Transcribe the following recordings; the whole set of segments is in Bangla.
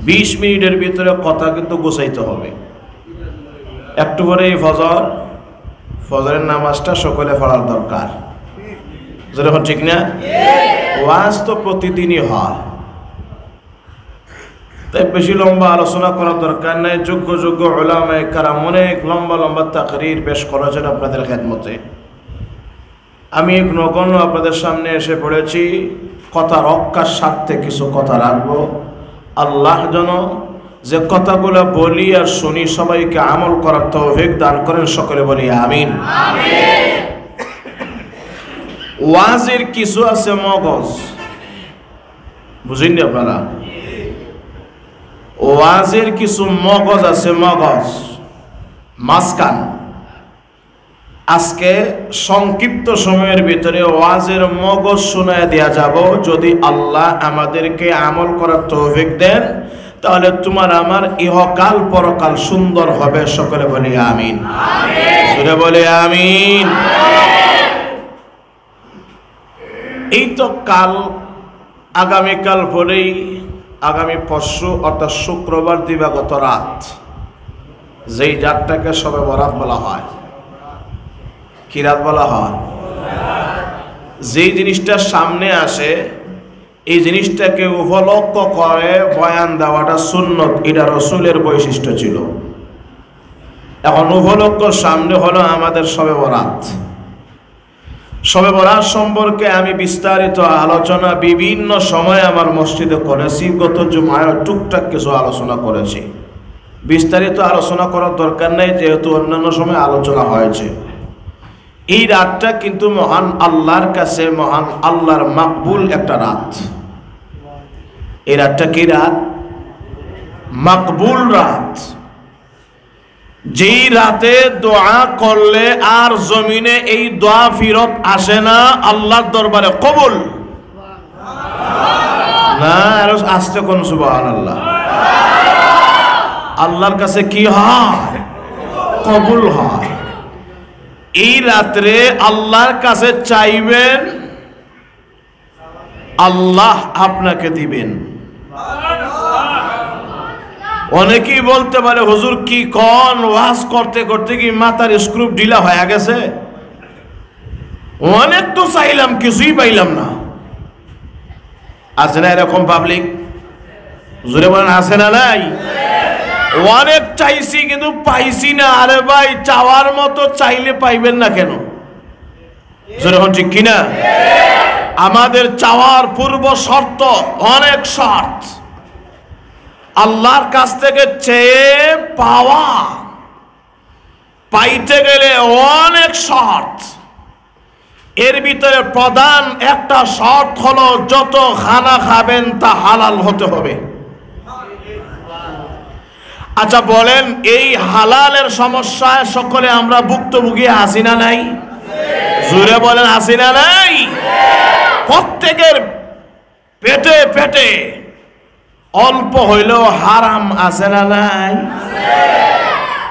20 মিনিটের ভিতরে কথা কিন্তু গোছাইতে হবে। একটু পরে এই ফজরের নামাজটা সকলে পড়ার দরকার, যেরকম ঠিক না? ওয়াজ তো প্রতিদিনই হয়, তাই বেশি লম্বা আলোচনা করার দরকার নাই। যোগ্য যোগ্য উলামায়ে কেরাম অনেক লম্বা লম্বা তাকরীর পেশ করেছেন আপনাদের খেদমতে। আমি নগণ্য আপনাদের সামনে এসে পড়েছি, কথা রক্ষার স্বার্থে কিছু কথা রাখবো। আল্লাহ যেন যে কথাগুলো বলি আর শুনি সবাইকে আমল করার তৌফিক দান করেন, সকলে বলি আমিন। ওয়াজের কিছু আছে মগজ, বুঝেননি আপনারা? ওয়াজের কিছু মগজ আছে, মগজ মাঝখান। আজকে সংক্ষিপ্ত সময়ের ভিতরে ওয়াজের মগজ শোনায় দেয়া যাব। যদি আল্লাহ আমাদেরকে আমল করার তৌফিক দেন, তাহলে তোমার আমার ইহকাল পরকাল সুন্দর হবে, সকলে বলি আমিন। সুরে বলে আমিন। এই তো কাল, আগামীকাল পরেই, আগামী পরশু অর্থাৎ শুক্রবার দিবাগত রাত, যেই রাতটাকে শবে বরাত বলা হয়। কি রাত বলা হয়? যেই জিনিসটা সামনে আসে এই জিনিসটাকে উপলক্ষ করে বয়ান দেওয়াটা সুন্নত, এটা রাসূলের বৈশিষ্ট্য ছিল। এখন উপলক্ষ সামনে হলো আমাদের শবে বরাত। শবে বরাত সম্পর্কে আমি বিস্তারিত আলোচনা বিভিন্ন সময় আমার মসজিদে করেছি। গত জুমায় টুকটাক কিছু আলোচনা করেছি, বিস্তারিত আলোচনা করার দরকার নেই, যেহেতু অন্যান্য সময় আলোচনা হয়েছে। এই রাতটা কিন্তু মহান আল্লাহর কাছে, মহান আল্লাহর মাকবুল একটা রাত। এই রাতটা কি রাত? মাকবুল রাত। যেই রাতে দোয়া করলে আর জমিনে এই দোয়া ফিরত আসে না, আল্লাহর দরবারে কবুল না। আর আসতে কোন সুবহানাল্লাহ। আল্লাহর কাছে কি হয়? কবুল হয়। এই রাত্রে আল্লাহর কাছে চাইবেন, আল্লাহ আপনাকে দিবেন। অনেকেই বলতে পারে, হুজুর কি কোন, ওয়াজ করতে করতে কি মাথার স্ক্রু ঢিলা হয়ে গেছে? অনেক তো চাইলাম, কিছুই পাইলাম না। আছে না এরকম পাবলিক? জোরে বলেন, আছে না নাই? অনেক চাইছি কিন্তু পাইছি না। আরে ভাই, চাওয়ার মতো চাইলে পাইবেন না কেন? যেরকম ঠিক কিনা? আমাদের চাওয়ার পূর্ব শর্ত অনেক শর্ত। আল্লাহর কাছ থেকে চেয়ে পাওয়া, পাইতে গেলে অনেক শর্ত। এর ভিতরে প্রধান একটা শর্ত হলো, যত খানা খাবেন তা হালাল হতে হবে। আচ্ছা বলেন, এই হালালের সমস্যায় সকলে আমরা ভুক্তভোগী আছি না নাই? জোরে বলেন, আছি না নাই? প্রত্যেকের পেটে পেটে অল্প হইলেও হারাম আছে না নাই?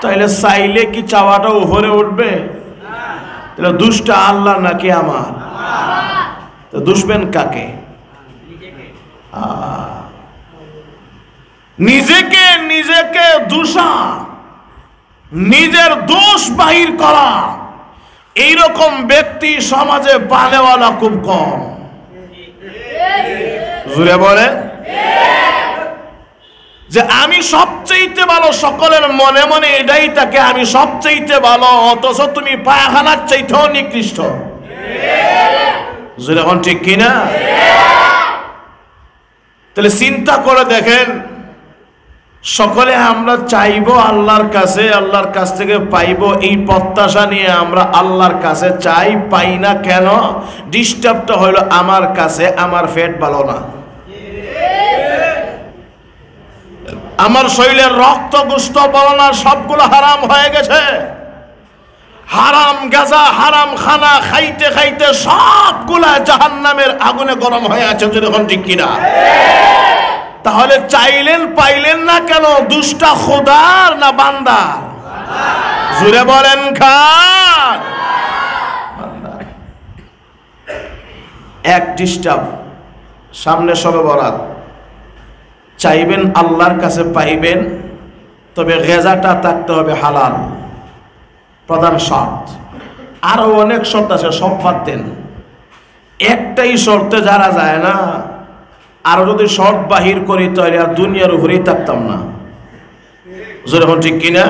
তাইলে চাইলে কি চাওয়াটা উপরে উঠবে? তাহলে দুষ্টা আল্লাহ নাকি আমার? তো দুষবেন কাকে? নিজেকে নিজেকে দোষা, নিজের দোষ বাহির করা, এইরকম ব্যক্তি সমাজে পানেওয়ালা খুব কম। জুড়ে বলে যে আমি সবচেয়ে ভালো, সকলের মনে মনে এটাই থাকে, আমি সবচেয়ে ভালো, অথচ তুমি পায়খানার চাইতেও নিকৃষ্ট। জুড়ে এখন ঠিক কিনা? তাহলে চিন্তা করে দেখেন, সকলে আমরা চাইবো আল্লাহর কাছে, আল্লাহর কাছ থেকে পাইবো, এই প্রত্যাশা নিয়ে আমরা আল্লাহর কাছে চাই, পাই না কেন? ডিস্টার্বটা হইলো আমার কাছে, আমার পেট ভালো না, আমার শরীরের রক্ত গোস্ত ভালো না, সবগুলো হারাম হয়ে গেছে। হারাম গাজা, হারাম খানা খাইতে খাইতে সবগুলা জাহান্নামের আগুনে গরম হয়ে আছে। যখন ঠিক কিনা? তাহলে চাইলেন পাইলেন না কেন? দুষ্টা খোদার না বান্দার? জুড়ে বলেন খান। এক ডিস্টার্ব, সামনে শবে বরাত, চাইবেন আল্লাহর কাছে পাইবেন, তবে গেজাটা থাকতে হবে হালাল, প্রধান শর্ত। আরো অনেক শর্ত আছে, সব বাদ দেন। একটাই শর্তে যারা যায় না, আরো যদি শর্ত বাহির করি তাহলে আর দুনিয়ার উপরেই থাকতাম না। যেরকম ঠিক কিনা?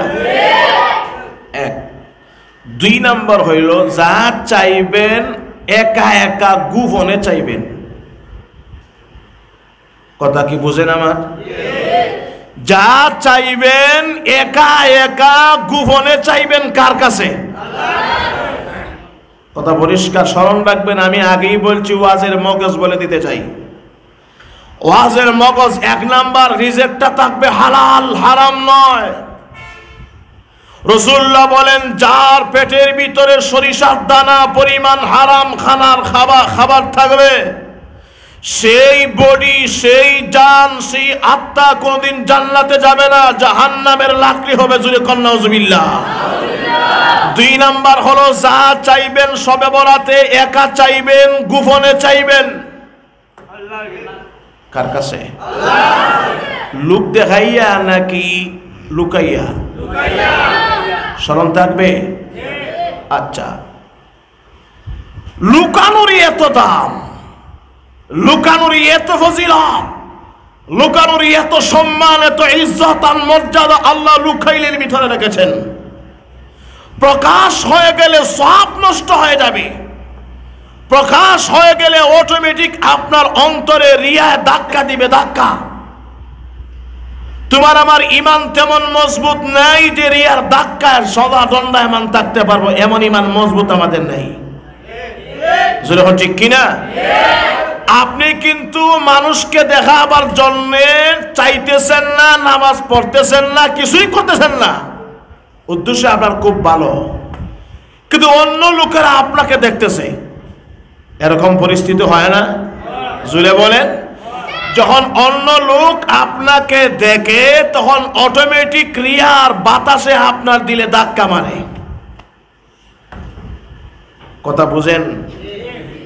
এক। 2 নাম্বার হইল, যা চাইবেন একা একা গোপনে চাইবেন। কথা কি বুঝেন আমার? যা চাইবেন একা একা গোপনে চাইবেন। কার কাছে? কথা পরিষ্কার স্মরণ রাখবেন। আমি আগেই বলছি, ওয়াজের মগজ বলে দিতে চাই। ওয়াজের মগজ 1 নাম্বার, রিজেক্টটা থাকবে হালাল, হারাম নয়। রাসূলুল্লাহ বলেন, যার পেটের ভিতরে সরিষার দানা পরিমাণ হারাম খাবার থাকবে, সেই বডি, সেই জান, সেই আত্মা কোনদিন জান্নাতে যাবে না, জাহান্নামের লাকড়ি হবে। জুরে কন্না নাউজুবিল্লাহ। 2 নাম্বার হলো, যা চাইবেন সবে বরাতে একা চাইবেন, গোপনে চাইবেন। কার কাছে? লোক দেখাইয়া নাকি লুকাইয়া? স্মরণ থাকবে? আচ্ছা, লুকানোরই এত দাম, লুকানোরই এত ফজিলত, লুকানোরই এত সম্মান, এত ইজ্জত আর মর্যাদা আল্লাহ লুকাইলের ভিতরে রেখেছেন। প্রকাশ হয়ে গেলে সব নষ্ট হয়ে যাবে। প্রকাশ হয়ে গেলে অটোমেটিক আপনার অন্তরে রিয়া ধাক্কা দিবে, ধাক্কা। তোমার আমার ইমান তেমন মজবুত নাই যে রিয়ার ধাক্কায় সদা দণ্ডা ইমান থাকতে পারবো, এমন ইমান মজবুত আমাদের নাই। যখন ঠিক কিনা? আপনি কিন্তু মানুষকে দেখাবার জন্য চাইতেছেন না, নামাজ পড়তেছেন না, কিছুই করতেছেন না, উদ্দেশ্য আপনার খুব ভালো, কিন্তু অন্য লোকেরা আপনাকে দেখতেছে। এরকম পরিস্থিতি হয় না? জুড়ে বলেন। যখন অন্য লোক আপনাকে দেখে তখন অটোমেটিক রিয়ার বাতাসে আপনার দিলে ধাক্কা মারে। কথা বুঝেন?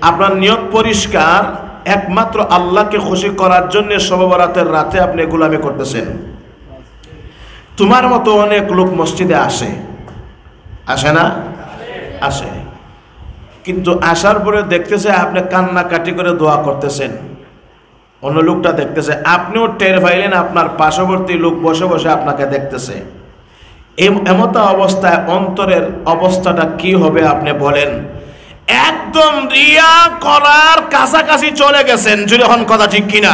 আপনার নিয়ত পরিষ্কার, একমাত্র আল্লাহকে খুশি করার জন্য শবে বরাতের রাতে আপনি গোলামি করতেছেন। তোমার মতো অনেক লোক মসজিদে আসে, আসে না? আসে, কিন্তু আসার পরে দেখতেছে আপনি কান্নাকাটি করে দোয়া করতেছেন। অন্য লোকটা দেখতেছে, আপনিও টের পাইলেন, আপনার পার্শ্ববর্তী লোক বসে বসে আপনাকে দেখতেছে। এমত অবস্থায় অন্তরের অবস্থাটা কি হবে আপনি বলেন? একদম রিয়া করার কাছাকাছি চলে গেছেন। যখন কথা ঠিক কিনা?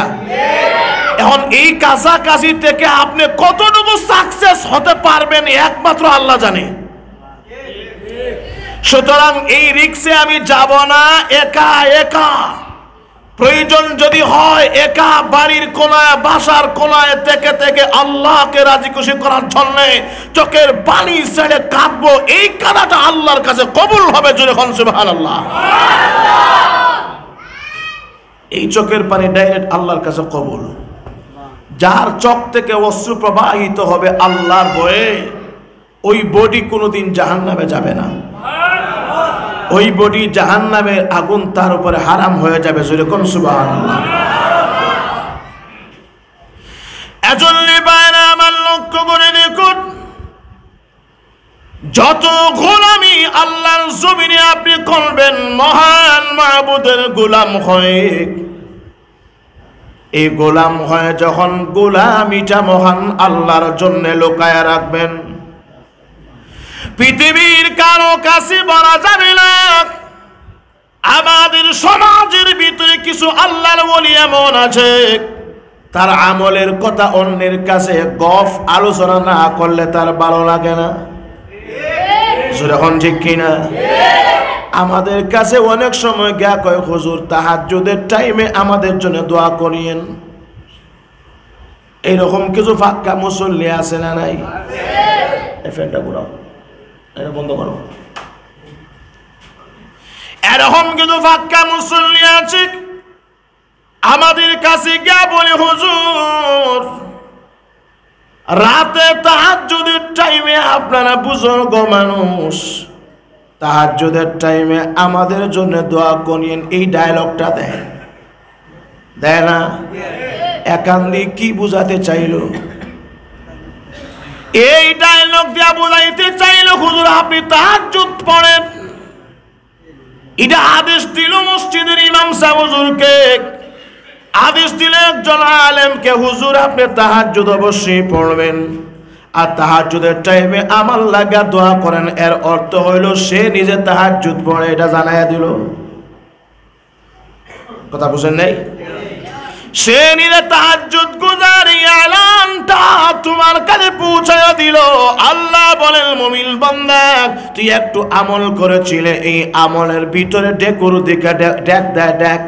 এখন এই কাছাকাছি থেকে আপনি কতটুকু সাকসেস হতে পারবেন একমাত্র আল্লাহ জানে। সুতরাং এই রিক্সে আমি যাব না একা একা। প্রয়োজন যদি হয় একা বাড়ির কোনায়, বাসার কোনায় থেকে থেকে আল্লাহকে রাজি খুশি করার জন্য চোখের পানি ছেড়ে কাঁদবো। এই কাঁদাটা আল্লাহর কাছে কবুল হবে। যখন সুবহানাল্লাহ, এই চোখের পানি ডাইরেক্ট আল্লাহর কাছে কবুল। যার চোখ থেকে অশ্রু প্রবাহিত হবে আল্লাহর ভয়ে, ওই বডি কোনোদিন জাহান্নামে যাবে না। ওই বডি জাহান্নামের আগুন তার উপরে হারাম হয়ে যাবে। যেরকম সুবহানাল্লাহ। এজন্য বাইরে আমার লক্ষ্য করে দেখুন, যত গোলামি আল্লাহর জমিনে আপনি করবেন, মহান মাবুদের গোলাম হয়ে, এই গোলাম হয়ে যখন গোলামিটা মহান আল্লাহর জন্য লুকায়া রাখবেন, পৃথিবীর কারো কাছে বলা যাবে না। আমাদের সমাজের ভিতরে কিছু আল্লাহর ওলি এমন আছে, তার আমলের কথা অন্যের কাছে গফ আলোচনা না করলে তার ভালো লাগে না। যখন ঠিক কিনা? আমাদের কাছে অনেক সময় গিয়া কয়, হুজুর তাহাজ্জুদের টাইমে আমাদের জন্য দোয়া করিয়েন। এইরকম কিছু ফাক্কা মুসল্লি আছে না নাই? এই ফ্যানটা ঘুরাও, এটা বন্ধ করো। এরকম কিন্তু ফাক্কা মুসল্লি আছে, আমাদের কাছে গিয়া বলে, হুজুর রাতে তাহাজ্জুদের টাইমে আপনারা বুজুর্গ মানুষ, তাহাজ্জুদের টাইমে আমাদের জন্য দোয়া করিয়েন। এই ডায়লগটা দেয় না? একান দিয়ে কি বুঝাতে চাইলো? এই ডায়লগ দিয়া বুঝাইতে চাইলো হুজুর আপনি তাহাজ্জুদ পড়েন। এটা আদেশ দিল মসজিদের ইমাম সাহেব হুজুরকে, আদেশ দিল একজন আলেমকে, হুজুর আপনি তাহাজ্জুদ অবশ্যই পড়বেন, আর তাহাজ্জুদের টাইমে আমার লাগা দোয়া করেন। এর অর্থ হইল সে নিজে তাহাজ্জুদ পড়ে, এটা জানাইয়া দিল। কথা বুঝেন নাই? সে নিজে তাহাজ্জুদ গুজারি এলানটা তোমার কাছে পৌঁছায়া দিল। আল্লাহ বলেন মুমিন বান্দা তুই একটু আমল করেছিলে, এই আমলের ভিতরে ডেকুর দিকে দেখ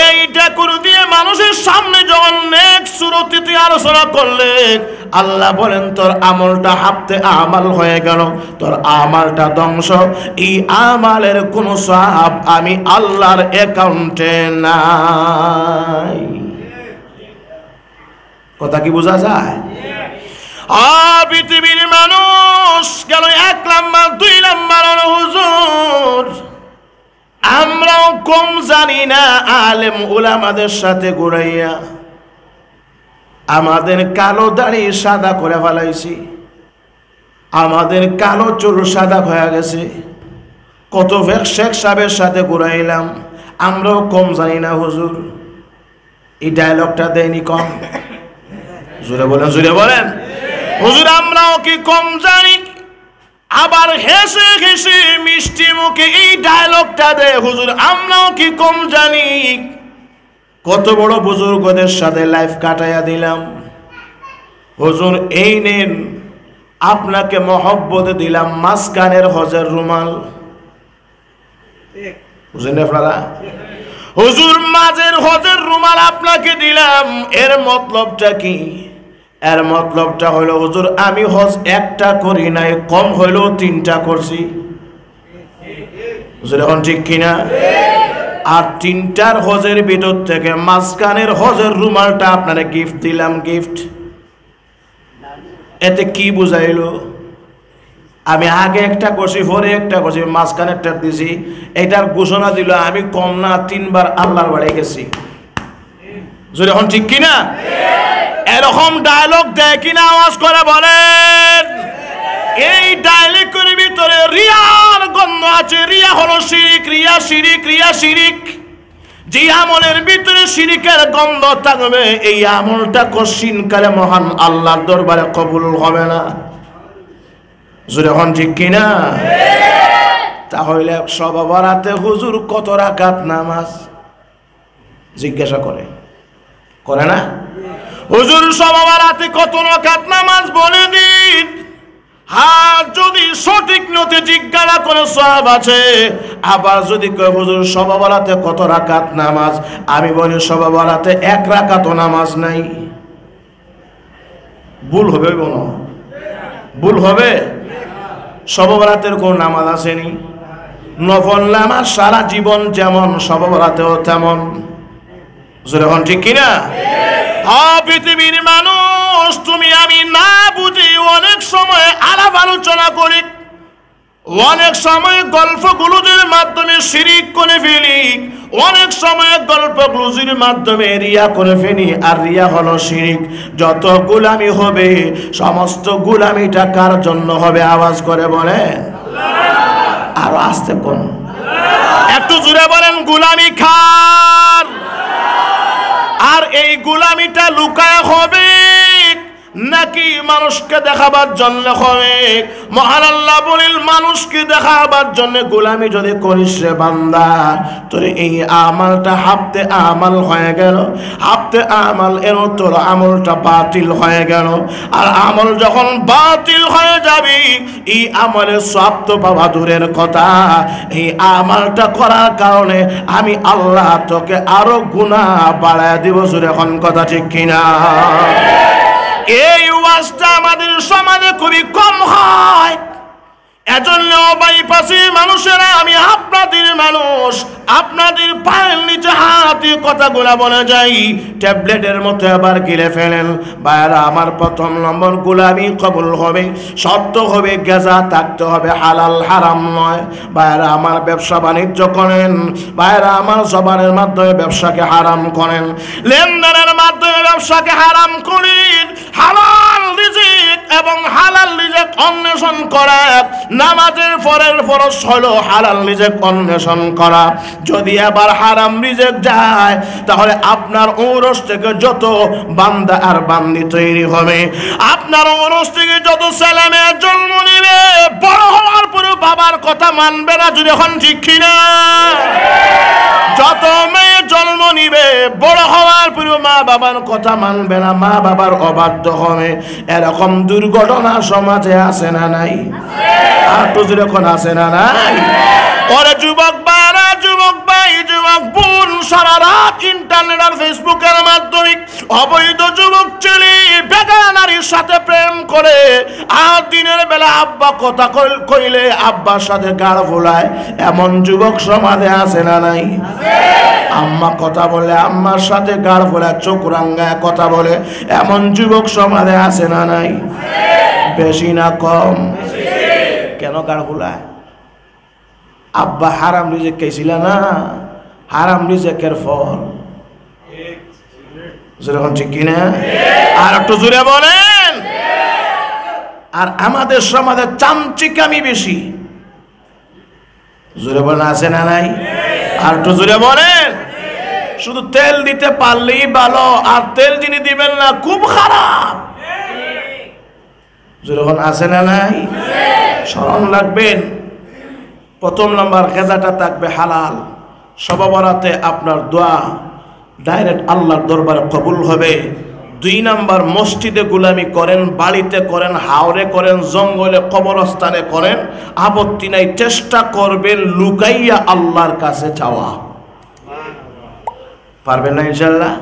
এইটা করে দিয়ে মানুষের সামনে যখন নেক্সট সুরতে তুই আলোচনা করলে আল্লাহ বলেন তোর আমলটা হাফতে আমাল হয়ে গেল, তোর আমলটা ধ্বংস। এই আমালের কোনো সওয়াব আমি আল্লাহর অ্যাকাউন্টে নাই। কথা কি বোঝা যায়? পৃথিবীর মানুষ গেল 1 নাম্বার 2 নাম্বার হুজুর আমরাও কম জানি না আলেম উলামাদের সাথে ঘুরাইয়া আমাদের কালো দাড়ি সাদা করে ফেলাইছি, আমাদের কালো চুল সাদা হয়ে গেছে। কত শেখ সাহেবের সাথে ঘুরাইলাম, আমরাও কম জানি না হুজুর। এই ডায়লগটা দেয়নি কম? জোরে বলেন, জোরে বলেন হুজুর আমরাও কি কম জানি? আবার হেসে হেসে মিষ্টি মুখে এই ডায়লগটা দেয় হুজুর আমরাও কি কম জানি? কত বড় বুজুর্গদের সাথে লাইফ কাটাইয়া দিলাম হুজুর। এই নেন আপনাকে মহব্বতে দিলাম মাসকানের হজের রুমাল, বুঝলেন আপনারা? হুজুর মাঝের হজের রুমাল আপনাকে দিলাম, এর মতলবটা কি? এর মতলবটা হলো হুজুর আমি হজ একটা করি নাই, কম হইলেও 3টা করছি। হুজুর এখন ঠিক কিনা? আর 3টার হজের ভিতর থেকে মাঝখানের হজের রুমালটা আপনারা গিফট দিলাম, গিফট। এতে কি বুঝাইলো? আমি আগে একটা করছি, পরে একটা করছি, মাঝখানে একটা দিছি। এটার ঘোষণা দিল আমি কম না 3বার আল্লাহর বাড়ি গেছি। হুজুর এখন ঠিক কিনা? এরকম ডায়লগ দেয় কিনা আওয়াজ করে বলেন? এই ডায়লগের ভিতরে রিয়ার গন্ধ আছে। রিয়া হলো শিরিক, রিয়া শিরিক, রিয়া শিরিক। যে আমলের ভিতরে শিরিকের গন্ধ থাকবে এই আমলটা কশিনকালে মহান আল্লাহর দরবারে কবুল হবে না। হুজুর এখন ঠিক কিনা? তাহলে শবে বরাতে হুজুর কত রাকাত নামাজ জিজ্ঞাসা করে না? হুজুর শবে বরাতে কত রাকাত নামাজ বলে দিন। হ্যাঁ যদি সঠিক নতে জিজ্ঞাসা করে সওয়াব আছে। আবার যদি কয় হুজুর শবে বরাতে কত রাকাত নামাজ, আমি বলি শবে বরাতে 1 রাকাতও নামাজ নাই। ভুল হবে বলো? ভুল হবে? শবে বরাতের কোন নামাজ আসেনি? নফল নামাজ সারা জীবন যেমন শবে বরাতেও তেমন। যখন ঠিক কিনা? পৃথিবীর মানুষ তুমি আমি না বুঝি অনেক সময় আলাপ আলোচনা করি, অনেক সময় গল্প গুলোদের মাধ্যমে শিরিক করে ফেলি, অনেক সময় গল্প গুলোদের মাধ্যমে রিয়া করে ফেলি। আর রিয়া হলো শিরিক। যত গোলামি হবে সমস্ত গোলামিটা কার জন্য হবে? আওয়াজ করে বলেন, আরো আস্তে কোন, একটু জোরে বলেন গোলামি খার। আর এই গোলামিটা লুকায় হবে নাকি মানুষকে দেখাবার জন্য হবে? মহান আল্লাহ বলেন মানুষকে দেখাবার জন্য গোলামি যদি করিস রে বান্দা, তোর এই আমলটা হাফতে আমাল হয়ে গেল। হাফতে আমাল এর তোর আমলটা বাতিল হয়ে গেল। আর আমল যখন বাতিল হয়ে যাবে এই আমলের সওয়াব তো পাওয়া দূরের কথা, এই আমলটা করার কারণে আমি আল্লাহ তোকে আরো গুনাহ বাড়ায় দিব। এখন কথা ঠিক কিনা? এই ওয়াজটা আমাদের সমাজে খুবই কম হয়। এজন্য বাইপাসি মানুষেরা, আমি আপনাদের মানুষ, আপনাদের পায়ের নিচে হাতে কথাগুলা বলে যাই, ট্যাবলেটের মতো আবার গিলে ফেলেন। ভাইরা আমার, প্রথম নম্বর গোলামি কবুল হবে, সত্য হবে, গেজা থাকতে হবে, হালাল হারাম নয়। ভাইরা আমার, ব্যবসা বাণিজ্য করেন, ভাইরা আমার, জবানের মাধ্যমে ব্যবসাকে হারাম করেন, লেনদেনের মাধ্যমে ব্যবসাকে হারাম করেন। হালাল রিজিক এবং হালাল রিজিক অন্বেষণ করা, নামাজের পরের ফরজ হলো হালাল রিজিক অন্বেষণ করা। যদি আবার হারাম রিজিক যায়, তাহলে আপনার ঔরস থেকে যত বান্দা আর বান্দি তৈরি হবে, আপনার ঔরস থেকে যত ছেলে মেয়ে জন্ম নেবে, বড় হওয়ার পরে বাবার কথা মানবে না, যদি এখন ঠিক কিনা? যত মেয়ে জন্ম নিবে, বড় হওয়ার পরে মা বাবার কথা মানবে না, মা বাবার অবাধ্য হবে। এরকম দুর্ঘটনা সমাজে আছে না নাই? আর তো যখন আছে না নাই? ওরে যুবক ভাইরা, যুবক ভাই, যুবক বোন, সারা রাত ইন্টারনেট আর ফেসবুকের মাধ্যমে অবৈধ যুবক ছেলে বেগানা নারীর সাথে প্রেম করে, আর দিনের বেলা আব্বা কথা কইলে আব্বার সাথে গাড় ভোলায়, এমন যুবক সমাজে আছে না নাই? আম্মা কথা বলে আম্মার সাথে গাড় ভোলায়, চোখ রাঙ্গায় কথা বলে, এমন যুবক সমাজে আছে না নাই? বেশি না কম? কেন গাড় ভোলায়? আব্বা হারাম রিজিক খাইছিল না, হারাম রিজিকের ফল। যেরকম ঠিক কিনা? আর একটু জোরে বলেন। আর আমাদের সমাজে চামচিকামি বেশি। জোরে বলেন, আছে না নাই? আর একটু জোরে বলেন। শুধু তেল দিতে পারলেই ভালো, আর তেল যিনি দিবেন না খুব খারাপ। যেরকম আছে না নাই? স্মরণ রাখবেন, প্রথম নাম্বার গেজাটা থাকবে হালাল। সবে বরাতে আপনার দোয়া ডাইরেক্ট আল্লাহর দরবারে কবুল হবে। 2 নাম্বার, মসজিদে গোলামি করেন, বাড়িতে করেন, হাওরে করেন, জঙ্গলে কবরস্থানে করেন, আপত্তি নাই, চেষ্টা করবেন লুকাইয়া আল্লাহর কাছে চাওয়া। পারবেন না ইনশাআল্লাহ?